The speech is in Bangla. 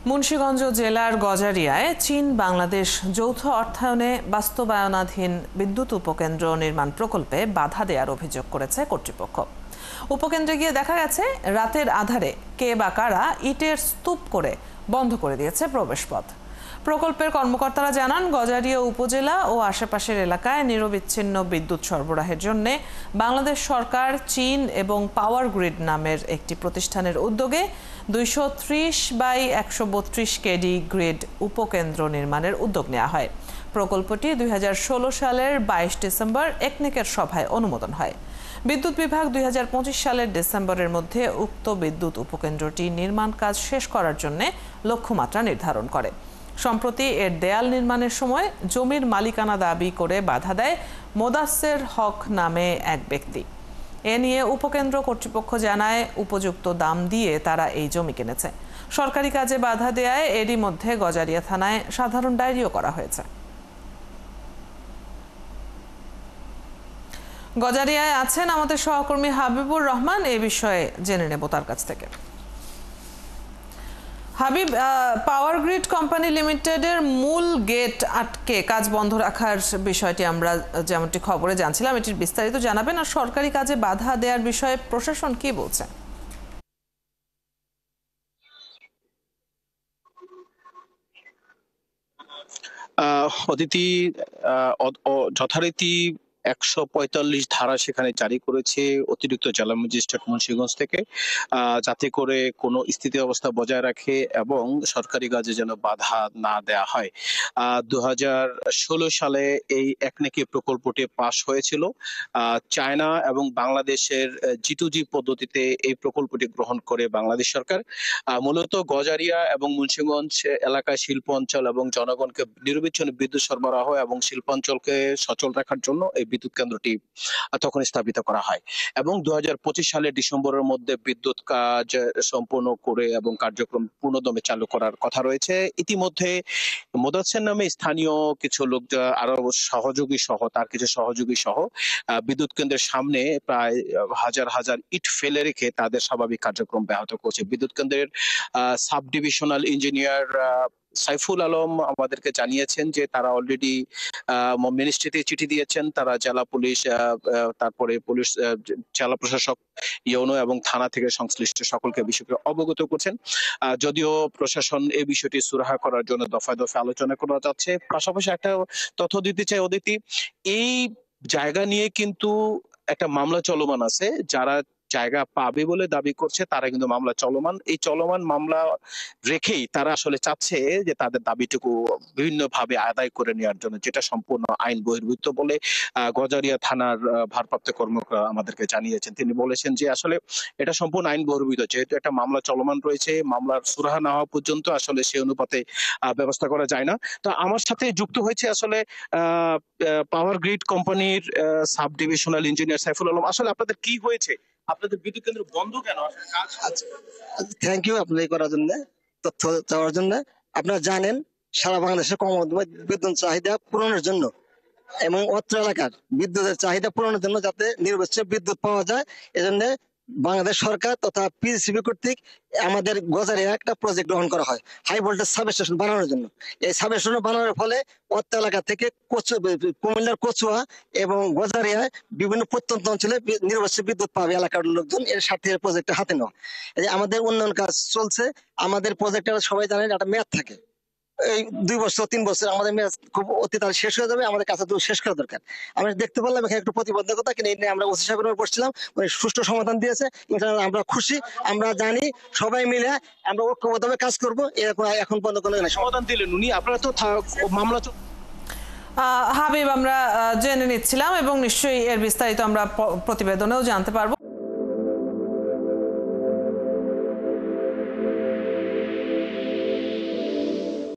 মুন্সিগঞ্জ জেলার গজারিয়ায় চীন বাংলাদেশ যৌথ অর্থায়নে বাস্তবায়নাধীন বিদ্যুৎ উপকেন্দ্র নির্মাণ প্রকল্পে বাধা দেওয়ার অভিযোগ করেছে কর্তৃপক্ষ। উপকেন্দ্রে গিয়ে দেখা গেছে রাতের আধারে কে বা কারা ইটের স্তূপ করে বন্ধ করে দিয়েছে প্রবেশপথ। প্রকল্পের কর্মকর্তারা জানান, গজারিয়া উপজেলা ও আশেপাশের এলাকায় নিরবিচ্ছিন্ন বিদ্যুৎ সরবরাহের জন্য বাংলাদেশ সরকার, চীন এবং পাওয়ার গ্রিড নামের একটি প্রতিষ্ঠানের উদ্যোগে 230/132 কেডি গ্রিড উপকেন্দ্র নির্মাণের উদ্যোগ নেওয়া হয়। প্রকল্পটি 2016 সালের 22 ডিসেম্বর একনেকের সভায় অনুমোদন হয়। বিদ্যুৎ বিভাগ 2025 সালের ডিসেম্বরের মধ্যে উক্ত বিদ্যুৎ উপকেন্দ্রটি নির্মাণ কাজ শেষ করার জন্য লক্ষ্যমাত্রা নির্ধারণ করে। সম্প্রতি এর দেয়াল নির্মাণের সময় জমির মালিকানা দাবি করে বাধা দেয় মোদাসের হক নামে এক ব্যক্তি। এ নিয়ে উপকেন্দ্র কর্তৃপক্ষ জানায়, উপযুক্ত দাম দিয়ে তারা এই জমি কিনেছে। সরকারি কাজে বাধা দেয়ায় এরই মধ্যে গজারিয়া থানায় সাধারণ ডায়েরিও করা হয়েছে। গজারিয়ায় আছেন আমাদের সহকর্মী হাবিবুর রহমান, এই বিষয়ে জেনে নেব তার কাছ থেকে। হাবিব, পাওয়ার গ্রিড কোম্পানি লিমিটেডের মূল গেট আটকে কাজ বন্ধ রাখার বিষয়টি আমরা যেমনটি খবরে জানছিলাম, এটির বিস্তারিত জানাবেন। আর সরকারি কাজে বাধা দেওয়ার বিষয়ে প্রশাসন কি বলছে? অদিতি, যথারীতি 145 ধারা সেখানে জারি করেছে অতিরিক্ত জেলা ম্যাজিস্ট্রেট মুন্সিগঞ্জ থেকে, যাতে করে কোনো স্থিতি অবস্থা বজায় রাখে এবং সরকারি কাজে যেন বাধা না দেয়া হয়। 2016 সালে এই একনেকি প্রকল্পটি পাশ হয়েছিল। চায়না এবং বাংলাদেশের G2G পদ্ধতিতে এই প্রকল্পটি গ্রহণ করে বাংলাদেশ সরকার। মূলত গজারিয়া এবং মুন্সিগঞ্জ এলাকায় শিল্প অঞ্চল এবং জনগণকে নিরবিচ্ছিন্ন বিদ্যুৎ সরবরাহ এবং শিল্পাঞ্চলকে সচল রাখার জন্য এই বিদ্যুৎ কেন্দ্রটি তখন স্থাপিত করা হয় এবং 2025 সালের ডিসেম্বরের মধ্যে বিদ্যুৎ কাজ সম্পন্ন করে এবং কার্যক্রম পূর্ণদমে চালু করার কথা রয়েছে। ইতিমধ্যে মোদাচ্ছের নামে স্থানীয় কিছু লোক, আরো তার কিছু সহযোগী সহ বিদ্যুৎ কেন্দ্রের সামনে প্রায় হাজার হাজার ইট ফেলে রেখে তাদের স্বাভাবিক কার্যক্রম ব্যাহত করছে। বিদ্যুৎ কেন্দ্রের sub divisional engineer Saiful Alam আমাদেরকে জানিয়েছেন যে তারা অলরেডি মিনিস্ট্রিতে চিঠি দিয়েছেন। তারা জেলা পুলিশ, তারপরে পুলিশ, জেলা প্রশাসক, ইউনো এবং থানা থেকে সংশ্লিষ্ট সকলকে বিষয়কে অবগত করছেন। যদিও প্রশাসন এই বিষয়টি সুরাহা করার জন্য দফায় দফায় আলোচনা করা যাচ্ছে। পাশাপাশি একটা তথ্য দিতে চাই অদিতি, এই জায়গা নিয়ে কিন্তু একটা মামলা চলমান আছে। যারা জায়গা পাবে বলে দাবি করছে তারা কিন্তু মামলা চলমান। এই চলমান মামলা রেখেই তারা আসলে চাচ্ছে যে তাদের দাবিটুকু বিভিন্নভাবে আদায় করে নেওয়ার জন্য, যেটা সম্পূর্ণ আইন বহির্ভূত বলে গজারিয়া থানার ভারপ্রাপ্ত কর্মকর্তা আমাদেরকে জানিয়েছেন। তিনি বলেছেন যে আসলে এটা সম্পূর্ণ আইন বহির্ভূত, যেহেতু একটা মামলা চলমান রয়েছে, মামলার সুরাহা না হওয়া পর্যন্ত আসলে সে অনুপাতে ব্যবস্থা করা যায় না। তো আমার সাথে যুক্ত হয়েছে আসলে পাওয়ার গ্রিড কোম্পানির sub divisional engineer Saiful Alam. আসলে আপনাদের কি হয়েছে? আপনাদের বিদ্যুৎ কেন্দ্র বন্ধ কেন? থ্যাংক ইউ আপনাদের করার জন্য, তথ্য দেওয়ার জন্য। আপনারা জানেন, সারা বাংলাদেশের ক্রমবর্ধমান বিদ্যুৎ চাহিদা পূরণের জন্য এবং অত্র এলাকার বিদ্যুতের চাহিদা পূরণের জন্য যাতে নিরবচ্ছিন্ন বিদ্যুৎ পাওয়া যায়, এজন্য বাংলাদেশ সরকার তথা পিসিবি কর্তৃক আমাদের গজারিয়া একটা প্রজেক্ট গ্রহণ করা হয় হাই ভোল্টেজ সাবস্টেশন বানানোর জন্য। এই সাবস্টেশন বানানোর ফলে অত্র এলাকা থেকে কুমিল্লার কচুয়া এবং গজারিয়ায় বিভিন্ন প্রত্যন্ত অঞ্চলে নিরবচ্ছিন্ন বিদ্যুৎ পাবে এলাকার লোকজন। এর স্বার্থে প্রজেক্টটা হাতে নেওয়া। আমাদের উন্নয়ন কাজ চলছে। আমাদের প্রজেক্টটা সবাই জানেন একটা মেয়াদ থাকে, এই 2 বছর 3 বছর আমাদের মেয়াদ খুব অতি তাড়াতাড়ি শেষ হয়ে যাবে। আমাদের কাছে শেষ করা দরকার। আমরা দেখতে পারলাম এখানে একটু প্রতিবন্ধকতা, কিন্তু এই নিয়ে আমরা ওসি সাহেবের পড়ছিলাম, মানে সুষ্ঠু সমাধান দিয়েছে। আমরা খুশি। আমরা জানি সবাই মিলে আমরা ঐক্যবদ্ধভাবে কাজ করবো। এরকম এখন পর্যন্ত কোনো সমাধান দিলেন উনি। আপনারা তো মামলা হাবিব, আমরা জেনে নিচ্ছিলাম এবং নিশ্চয়ই এর বিস্তারিত আমরা প্রতিবেদনেও জানতে পারবো।